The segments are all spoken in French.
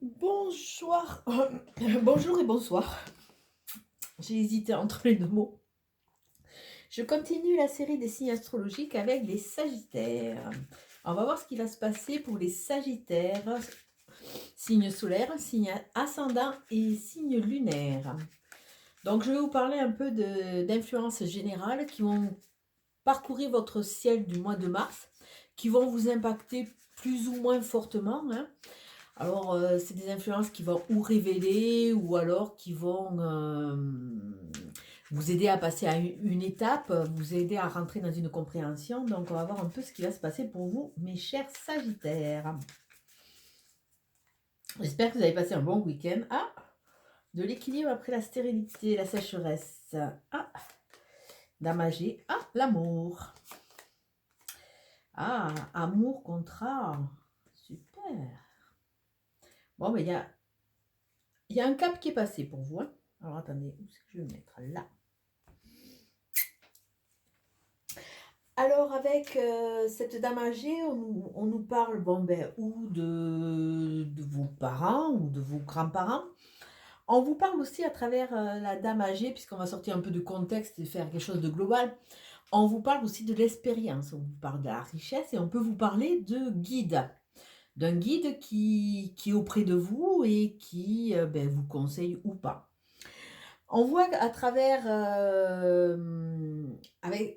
Bonsoir, bonjour et bonsoir. J'ai hésité entre les 2 mots. Je continue la série des signes astrologiques avec les Sagittaires. On va voir ce qui va se passer pour les Sagittaires, signe solaire, signe ascendant et signe lunaire. Donc je vais vous parler un peu d'influences générales qui vont parcourir votre ciel du mois de mars, qui vont vous impacter plus ou moins fortement, hein. Alors, c'est des influences qui vont ou révéler ou alors qui vont vous aider à passer à une étape, vous aider à rentrer dans une compréhension. Donc, on va voir un peu ce qui va se passer pour vous, mes chers Sagittaires. J'espère que vous avez passé un bon week-end. Ah, de l'équilibre après la stérilité, la sécheresse. Ah, damagé. Ah, l'amour. Ah, amour, contrat. Super. Bon, mais il y a un cap qui est passé pour vous, hein. Alors, attendez, où est-ce que je vais me mettre? Là. Alors avec cette dame âgée, on nous parle ou de vos parents ou de vos grands-parents. On vous parle aussi à travers la dame âgée, puisqu'on va sortir un peu du contexte et faire quelque chose de global. On vous parle aussi de l'expérience, on vous parle de la richesse et on peut vous parler de guide, d'un guide qui est auprès de vous et qui vous conseille ou pas. On voit qu'à travers,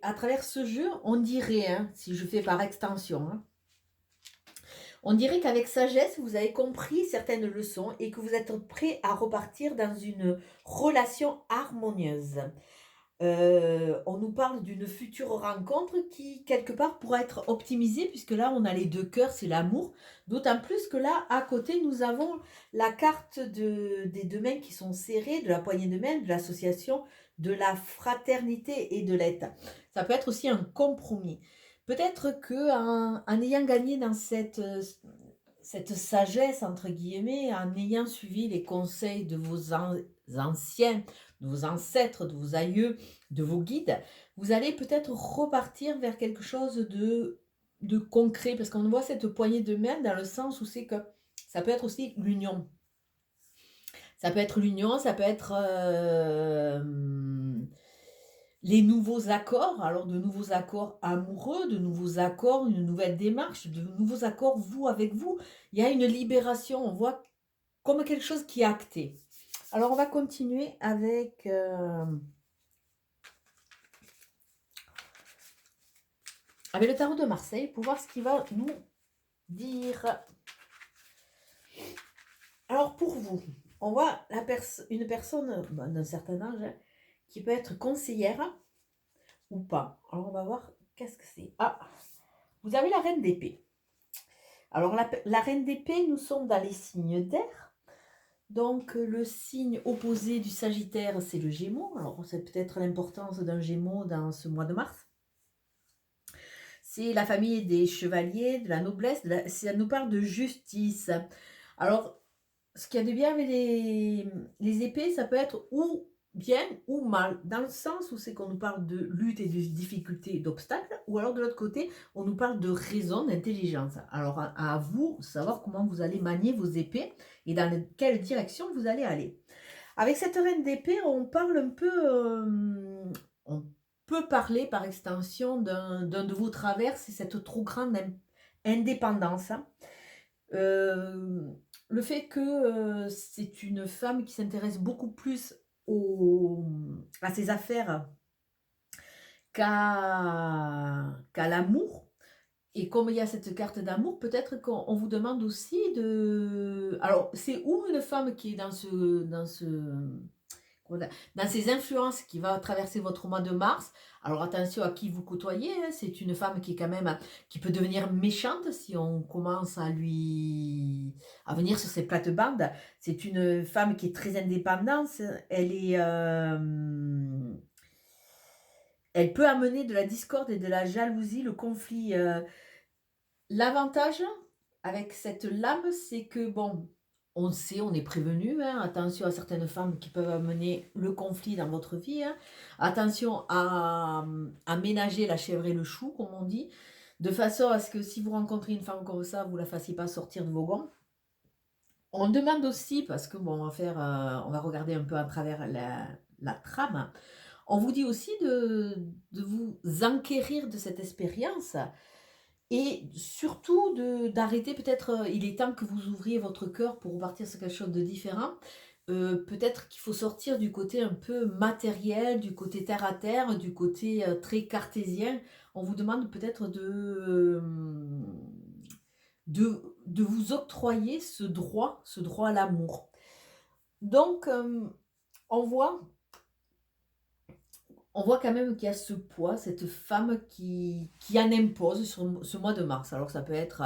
à travers ce jeu, on dirait, hein, si je fais par extension, hein, on dirait qu'avec sagesse, vous avez compris certaines leçons et que vous êtes prêt à repartir dans une relation harmonieuse. On nous parle d'une future rencontre qui, quelque part, pourra être optimisée, puisque là, on a les 2 cœurs, c'est l'amour. D'autant plus que là, à côté, nous avons la carte des 2 mains qui sont serrées, de la poignée de main, de l'association, de la fraternité et de l'aide. Ça peut être aussi un compromis. Peut-être qu'en ayant gagné dans cette sagesse, entre guillemets, en ayant suivi les conseils de vos anciens, de vos ancêtres, de vos aïeux, de vos guides, vous allez peut-être repartir vers quelque chose de concret, parce qu'on voit cette poignée de main dans le sens où c'est que ça peut être aussi l'union. Ça peut être l'union, ça peut être les nouveaux accords, alors de nouveaux accords amoureux, de nouveaux accords, une nouvelle démarche, de nouveaux accords vous avec vous. Il y a une libération, on voit comme quelque chose qui est acté. Alors on va continuer avec le tarot de Marseille pour voir ce qu'il va nous dire. Alors pour vous, on voit une personne d'un certain âge, hein, qui peut être conseillère ou pas. Alors on va voir qu'est-ce que c'est. Ah, vous avez la reine d'épée. Alors la reine d'épée, nous sommes dans les signes d'air. Donc le signe opposé du Sagittaire, c'est le Gémeaux. Alors c'est peut-être l'importance d'un Gémeaux dans ce mois de mars. C'est la famille des chevaliers, de la noblesse, ça nous parle de justice. Alors, ce qu'il y a de bien avec les épées, ça peut être ou bien ou mal, dans le sens où c'est qu'on nous parle de lutte et de difficulté, d'obstacles, ou alors de l'autre côté, on nous parle de raison, d'intelligence. Alors, à vous de savoir comment vous allez manier vos épées et dans quelle direction vous allez aller. Avec cette reine d'épée, on parle un peu, on peut parler par extension d'un de vos travers, c'est cette trop grande indépendance, hein. Euh, le fait que c'est une femme qui s'intéresse beaucoup plus à ses affaires qu'à l'amour. Et comme il y a cette carte d'amour, peut-être qu'on vous demande aussi de... Alors, c'est où une femme qui est dans ces influences qui va traverser votre mois de mars. Alors attention à qui vous côtoyez, hein. C'est une femme qui est quand même qui peut devenir méchante si on commence à venir sur ses plates-bandes. C'est une femme qui est très indépendante. Elle peut amener de la discorde et de la jalousie, le conflit. L'avantage avec cette lame, c'est que bon, on sait, on est prévenu, hein, attention à certaines femmes qui peuvent amener le conflit dans votre vie, hein. Attention à ménager la chèvre et le chou, comme on dit, de façon à ce que si vous rencontrez une femme comme ça, vous ne la fassiez pas sortir de vos gonds. On demande aussi, parce que bon, on va regarder un peu à travers la trame. On vous dit aussi de vous enquérir de cette expérience et surtout d'arrêter peut-être, il est temps que vous ouvriez votre cœur pour repartir sur quelque chose de différent. Peut-être qu'il faut sortir du côté un peu matériel, du côté terre à terre, du côté, très cartésien. On vous demande peut-être de vous octroyer ce droit à l'amour. Donc, on voit on voit quand même qu'il y a ce poids, cette femme qui en impose sur ce mois de mars. Alors ça peut être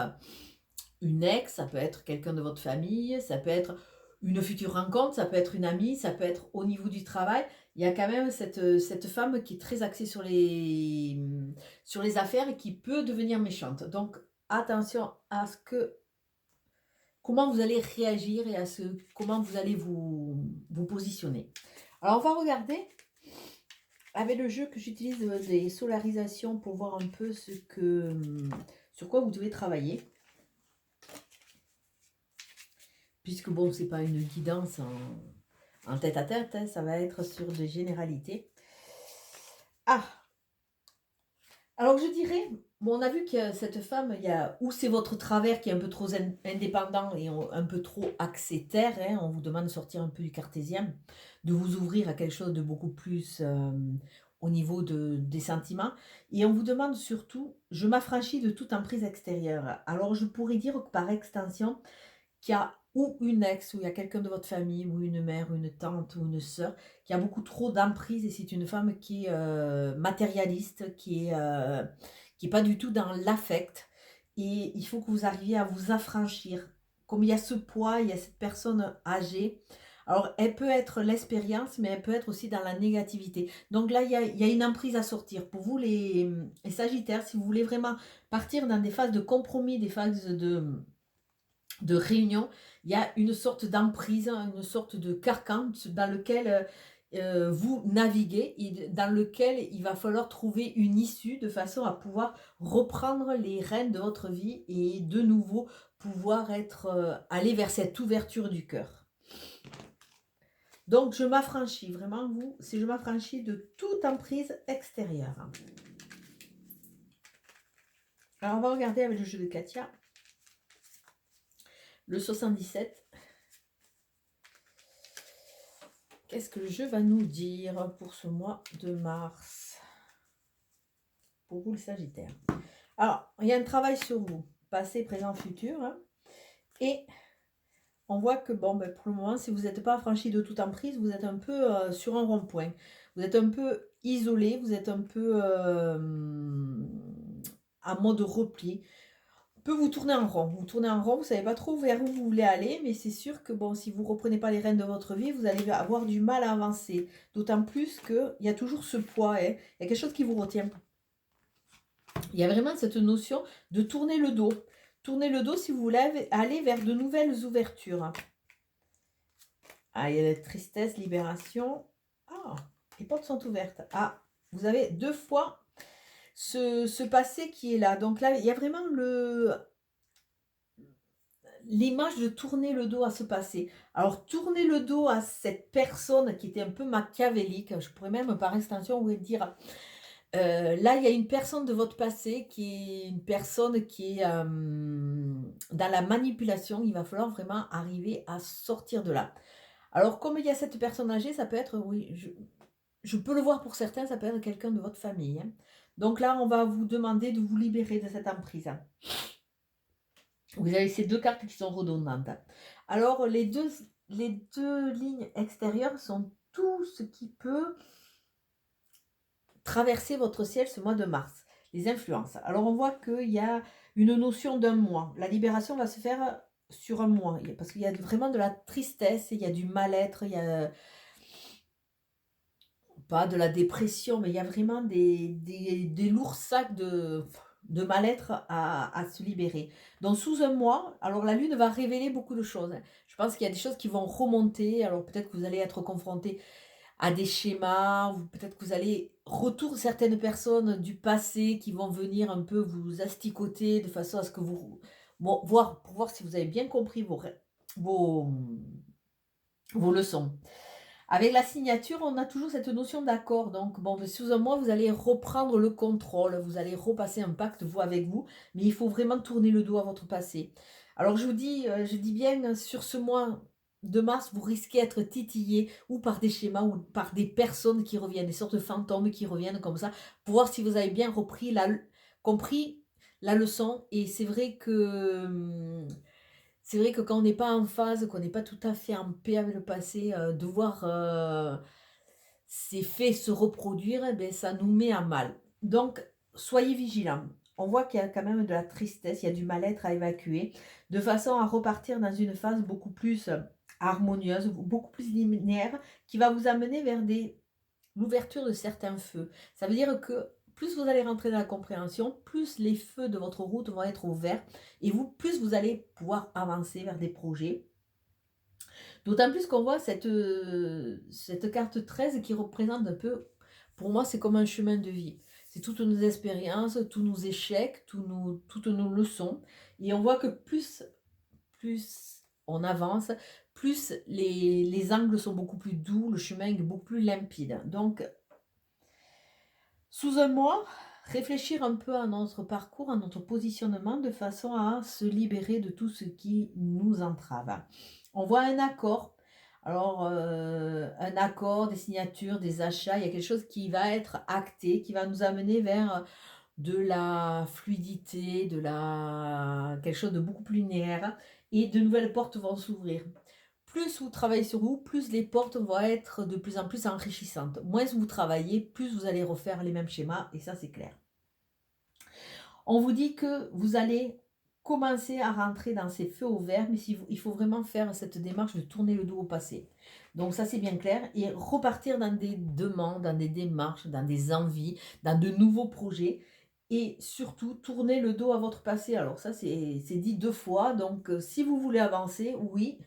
une ex, ça peut être quelqu'un de votre famille, ça peut être une future rencontre, ça peut être une amie, ça peut être au niveau du travail. Il y a quand même cette femme qui est très axée sur les affaires et qui peut devenir méchante. Donc attention à ce que comment vous allez réagir et comment vous allez vous positionner. Alors on va regarder avec le jeu que j'utilise des solarisations pour voir un peu sur quoi vous devez travailler. Puisque bon, c'est pas une guidance en tête à tête, hein, ça va être sur des généralités. Ah, alors je dirais, bon, on a vu que cette femme, ou c'est votre travers qui est un peu trop indépendant et un peu trop axé terre, hein, on vous demande de sortir un peu du cartésien, de vous ouvrir à quelque chose de beaucoup plus au niveau des sentiments. Et on vous demande surtout, je m'affranchis de toute emprise extérieure. Alors je pourrais dire que par extension, qu'il y a ou une ex, ou il y a quelqu'un de votre famille, ou une mère, ou une tante, ou une sœur, qui a beaucoup trop d'emprise, et c'est une femme qui est matérialiste, qui est pas du tout dans l'affect, et il faut que vous arriviez à vous affranchir. Comme il y a ce poids, il y a cette personne âgée, alors elle peut être l'expérience, mais elle peut être aussi dans la négativité. Donc là, il y a une emprise à sortir. Pour vous, les Sagittaires, si vous voulez vraiment partir dans des phases de compromis, des phases de réunion, il y a une sorte d'emprise, une sorte de carcan dans lequel vous naviguez et dans lequel il va falloir trouver une issue de façon à pouvoir reprendre les rênes de votre vie et de nouveau pouvoir aller vers cette ouverture du cœur. Donc je m'affranchis, vraiment vous, si je m'affranchis de toute emprise extérieure. Alors on va regarder avec le jeu de Katia. Le 77. Qu'est-ce que le jeu va nous dire pour ce mois de mars? Pour vous, le Sagittaire. Alors, il y a un travail sur vous, passé, présent, futur. Hein, et on voit que, bon, ben, pour le moment, si vous n'êtes pas affranchi de toute emprise, vous êtes un peu sur un rond-point. Vous êtes un peu isolé, vous êtes un peu en mode repli. Peut vous tourner en rond. Vous tournez en rond, vous ne savez pas trop vers où vous voulez aller, mais c'est sûr que bon, si vous ne reprenez pas les rênes de votre vie, vous allez avoir du mal à avancer. D'autant plus qu'il y a toujours ce poids, hein. Il y a quelque chose qui vous retient. Il y a vraiment cette notion de tourner le dos. Tournez le dos si vous voulez aller vers de nouvelles ouvertures. Ah, il y a la tristesse, libération. Ah, les portes sont ouvertes. Ah, vous avez deux fois ce passé qui est là. Donc là, il y a vraiment l'image de tourner le dos à ce passé. Alors, tourner le dos à cette personne qui était un peu machiavélique, je pourrais même par extension vous dire, là, il y a une personne de votre passé qui est une personne qui est dans la manipulation. Il va falloir vraiment arriver à sortir de là. Alors, comme il y a cette personne âgée, ça peut être, oui, je peux le voir pour certains, ça peut être quelqu'un de votre famille. Hein. Donc là, on va vous demander de vous libérer de cette emprise. Vous avez ces deux cartes qui sont redondantes. Alors, les deux lignes extérieures sont tout ce qui peut traverser votre ciel ce mois de mars. Les influences. Alors, on voit qu'il y a une notion d'un mois. La libération va se faire sur un mois. Parce qu'il y a vraiment de la tristesse, il y a du mal-être, il y a pas de la dépression, mais il y a vraiment des lourds sacs de mal-être à se libérer. Donc sous un mois, alors la lune va révéler beaucoup de choses. Je pense qu'il y a des choses qui vont remonter, alors peut-être que vous allez être confronté à des schémas, ou peut-être que vous allez retourner certaines personnes du passé qui vont venir un peu vous asticoter de façon à ce que vous... Bon, pour voir si vous avez bien compris vos, vos leçons. Avec la signature, on a toujours cette notion d'accord. Donc, bon, sous un mois, vous allez reprendre le contrôle, vous allez repasser un pacte, vous avec vous, mais il faut vraiment tourner le dos à votre passé. Alors, je dis bien, sur ce mois de mars, vous risquez d'être titillé ou par des schémas ou par des personnes qui reviennent, des sortes de fantômes qui reviennent comme ça, pour voir si vous avez bien compris la leçon. Et c'est vrai que quand on n'est pas en phase, qu'on n'est pas tout à fait en paix avec le passé, de voir, ces faits se reproduire, eh beh, ça nous met à mal. Donc soyez vigilants. On voit qu'il y a quand même de la tristesse, il y a du mal-être à évacuer, de façon à repartir dans une phase beaucoup plus, harmonieuse, beaucoup plus linéaire, qui va vous amener vers l'ouverture de certains feux. Ça veut dire que plus vous allez rentrer dans la compréhension, plus les feux de votre route vont être ouverts et plus vous allez pouvoir avancer vers des projets. D'autant plus qu'on voit cette carte 13 qui représente un peu, pour moi, c'est comme un chemin de vie. C'est toutes nos expériences, tous nos échecs, toutes nos leçons. Et on voit que plus on avance, plus les angles sont beaucoup plus doux, le chemin est beaucoup plus limpide. Donc, sous un mois, réfléchir un peu à notre parcours, à notre positionnement, de façon à se libérer de tout ce qui nous entrave. On voit un accord. Alors, un accord, des signatures, des achats, il y a quelque chose qui va être acté, qui va nous amener vers de la fluidité, quelque chose de beaucoup plus linéaire, et de nouvelles portes vont s'ouvrir. Plus vous travaillez sur vous, plus les portes vont être de plus en plus enrichissantes. Moins vous travaillez, plus vous allez refaire les mêmes schémas, et ça c'est clair. On vous dit que vous allez commencer à rentrer dans ces feux au vert, mais il faut vraiment faire cette démarche de tourner le dos au passé. Donc ça c'est bien clair, et repartir dans des demandes, dans des démarches, dans des envies, dans de nouveaux projets, et surtout tourner le dos à votre passé. Alors ça c'est dit 2 fois, donc si vous voulez avancer, oui,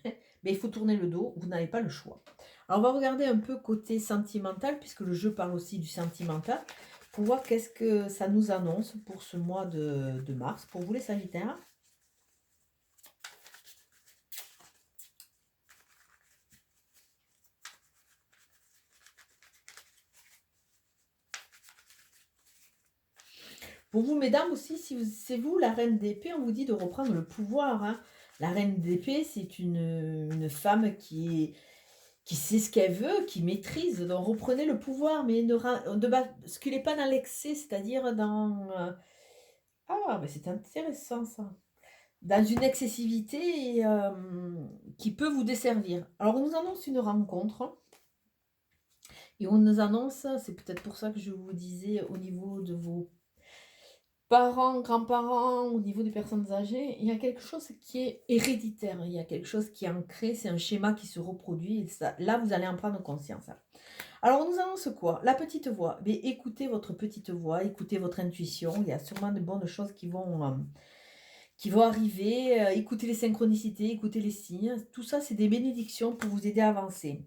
mais il faut tourner le dos, vous n'avez pas le choix. Alors on va regarder un peu côté sentimental, puisque le jeu parle aussi du sentimental, pour voir qu'est-ce que ça nous annonce pour ce mois de mars, pour vous les Sagittaires. Pour vous, mesdames, aussi, si c'est vous, la reine d'épée, on vous dit de reprendre le pouvoir, hein. La reine d'épée, c'est une femme qui sait ce qu'elle veut, qui maîtrise. Donc reprenez le pouvoir, mais ne basculez pas dans l'excès, c'est-à-dire dans... Ah, mais c'est intéressant ça. Dans une excessivité qui peut vous desservir. Alors on nous annonce une rencontre. Et on nous annonce, c'est peut-être pour ça que je vous disais au niveau de vos parents, grands-parents, au niveau des personnes âgées, il y a quelque chose qui est héréditaire, il y a quelque chose qui est ancré, c'est un schéma qui se reproduit, et ça, là vous allez en prendre conscience. Alors on nous annonce quoi? La petite voix. Mais écoutez votre petite voix, écoutez votre intuition, il y a sûrement de bonnes choses qui vont arriver, écoutez les synchronicités, écoutez les signes, tout ça c'est des bénédictions pour vous aider à avancer.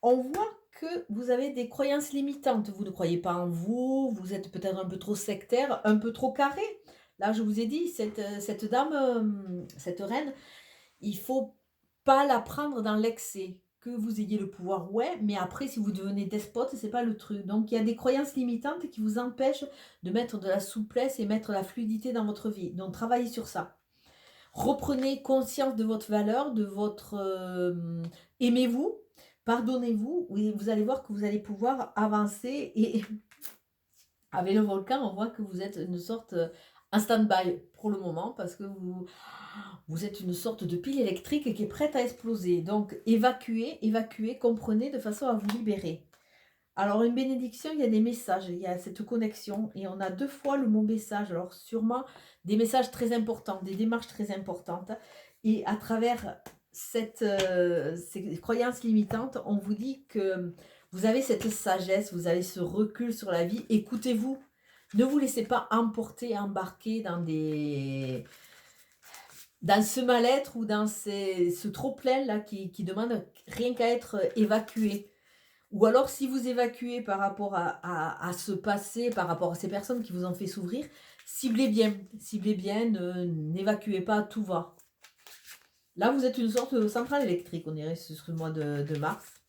On voit que vous avez des croyances limitantes. Vous ne croyez pas en vous, vous êtes peut-être un peu trop sectaire, un peu trop carré. Là, je vous ai dit, cette dame, cette reine, il faut pas la prendre dans l'excès. Que vous ayez le pouvoir, ouais, mais après, si vous devenez despote, c'est pas le truc. Donc, il y a des croyances limitantes qui vous empêchent de mettre de la souplesse et mettre la fluidité dans votre vie. Donc, travaillez sur ça. Reprenez conscience de votre valeur, de votre... aimez-vous, pardonnez-vous, oui, vous allez voir que vous allez pouvoir avancer. Et avec le volcan, on voit que vous êtes une sorte en stand-by pour le moment, parce que vous êtes une sorte de pile électrique qui est prête à exploser. Donc évacuez, comprenez, de façon à vous libérer. Alors une bénédiction, il y a des messages, il y a cette connexion, et on a 2 fois le mot message. Alors sûrement des messages très importants, des démarches très importantes, et à travers ces croyances limitantes, on vous dit que vous avez cette sagesse, vous avez ce recul sur la vie. Écoutez-vous, ne vous laissez pas emporter, embarquer dans ce mal-être ou dans ce trop-plein là qui demande rien qu'à être évacué. Ou alors, si vous évacuez par rapport à ce passé, par rapport à ces personnes qui vous ont fait s'ouvrir, ciblez bien, n'évacuez pas, tout va. Là, vous êtes une sorte de centrale électrique, on dirait, sur le mois de mars.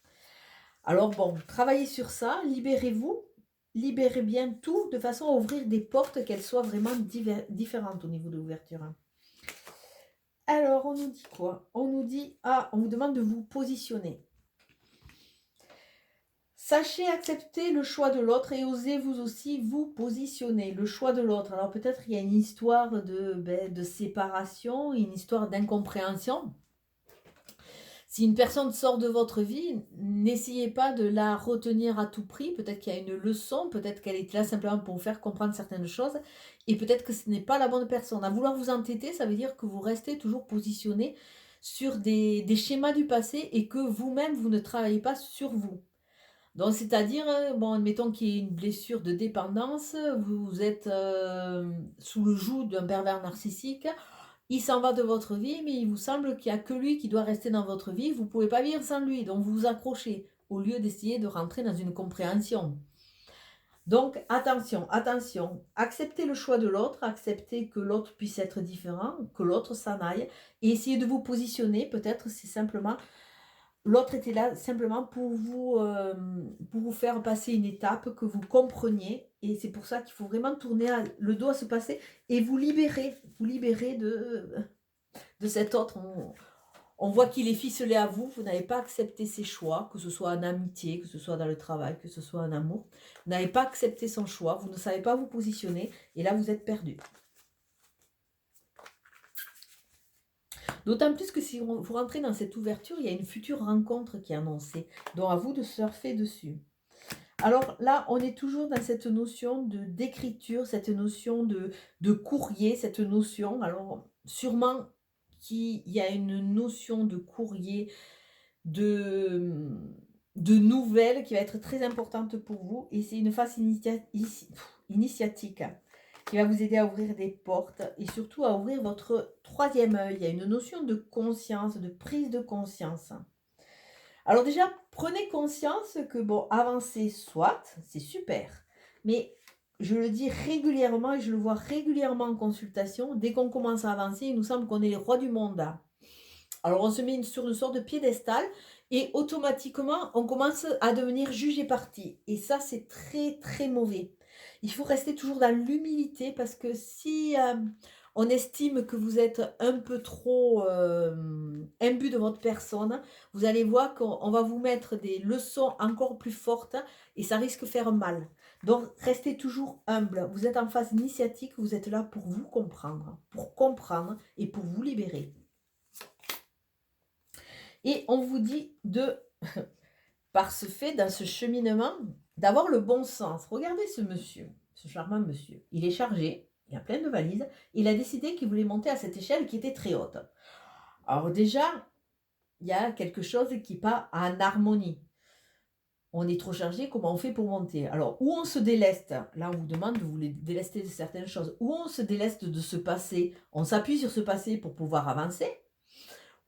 Alors bon, travaillez sur ça, libérez-vous, libérez bien tout de façon à ouvrir des portes, qu'elles soient vraiment différentes au niveau de l'ouverture. Alors, on nous dit quoi? On nous dit, on vous demande de vous positionner. Sachez accepter le choix de l'autre et osez vous aussi vous positionner. Le choix de l'autre. Alors peut-être il y a une histoire de séparation, une histoire d'incompréhension. Si une personne sort de votre vie, n'essayez pas de la retenir à tout prix. Peut-être qu'il y a une leçon, peut-être qu'elle est là simplement pour vous faire comprendre certaines choses. Et peut-être que ce n'est pas la bonne personne. À vouloir vous entêter, ça veut dire que vous restez toujours positionné sur des schémas du passé et que vous-même, vous ne travaillez pas sur vous. Donc, c'est-à-dire, bon, admettons qu'il y ait une blessure de dépendance, vous êtes sous le joug d'un pervers narcissique, il s'en va de votre vie, mais il vous semble qu'il n'y a que lui qui doit rester dans votre vie, vous ne pouvez pas vivre sans lui, donc vous vous accrochez, au lieu d'essayer de rentrer dans une compréhension. Donc, attention, attention, acceptez le choix de l'autre, acceptez que l'autre puisse être différent, que l'autre s'en aille, et essayez de vous positionner, peut-être c'est simplement... L'autre était là simplement pour vous faire passer une étape que vous compreniez. Et c'est pour ça qu'il faut vraiment tourner le dos à se passer et vous libérer de cet autre. On voit qu'il est ficelé à vous. Vous n'avez pas accepté ses choix, que ce soit en amitié, que ce soit dans le travail, que ce soit en amour. Vous n'avez pas accepté son choix. Vous ne savez pas vous positionner. Et là, vous êtes perdu. D'autant plus que si vous rentrez dans cette ouverture, il y a une future rencontre qui est annoncée. Donc à vous de surfer dessus. Alors là, on est toujours dans cette notion d'écriture, cette notion de courrier, cette notion. Alors sûrement qu'il y a une notion de courrier, de nouvelles qui va être très importante pour vous. Et c'est une phase initiatique qui va vous aider à ouvrir des portes et surtout à ouvrir votre troisième œil. Il y a une notion de conscience, de prise de conscience. Alors déjà, prenez conscience que, bon, avancer, soit, c'est super. Mais je le dis régulièrement et je le vois régulièrement en consultation. Dès qu'on commence à avancer, il nous semble qu'on est les rois du monde. Alors on se met sur une sorte de piédestal et automatiquement, on commence à devenir juge et partie. Et ça, c'est très, très mauvais. Il faut rester toujours dans l'humilité parce que si on estime que vous êtes un peu trop imbu de votre personne, vous allez voir qu'on va vous mettre des leçons encore plus fortes et ça risque de faire mal. Donc, restez toujours humble. Vous êtes en phase initiatique, vous êtes là pour vous comprendre et pour vous libérer. Et on vous dit par ce fait, dans ce cheminement, d'avoir le bon sens. Regardez ce monsieur, ce charmant monsieur. Il est chargé, il a plein de valises. Il a décidé qu'il voulait monter à cette échelle qui était très haute. Alors déjà, il y a quelque chose qui n'est pas en harmonie. On est trop chargé, comment on fait pour monter? Alors, où on se déleste, là on vous demande de vous délester de certaines choses, où on se déleste de ce passé, on s'appuie sur ce passé pour pouvoir avancer,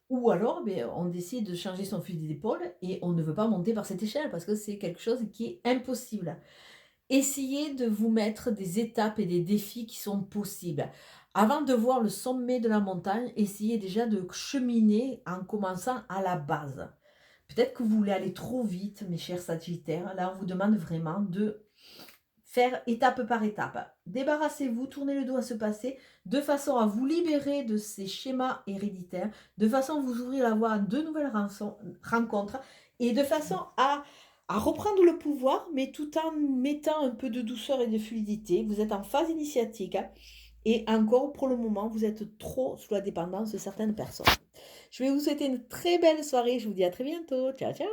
ou alors on décide de changer son fusil d'épaule et on ne veut pas monter par cette échelle parce que c'est quelque chose qui est impossible. Essayez de vous mettre des étapes et des défis qui sont possibles. Avant de voir le sommet de la montagne, essayez déjà de cheminer en commençant à la base. Peut-être que vous voulez aller trop vite, mes chers Sagittaires. Là, on vous demande vraiment de faire étape par étape. Débarrassez-vous, tournez le dos à ce passé, de façon à vous libérer de ces schémas héréditaires, de façon à vous ouvrir la voie à de nouvelles rencontres, et de façon à reprendre le pouvoir, mais tout en mettant un peu de douceur et de fluidité. Vous êtes en phase initiatique, et encore, pour le moment, vous êtes trop sous la dépendance de certaines personnes. Je vais vous souhaiter une très belle soirée, je vous dis à très bientôt. Ciao, ciao!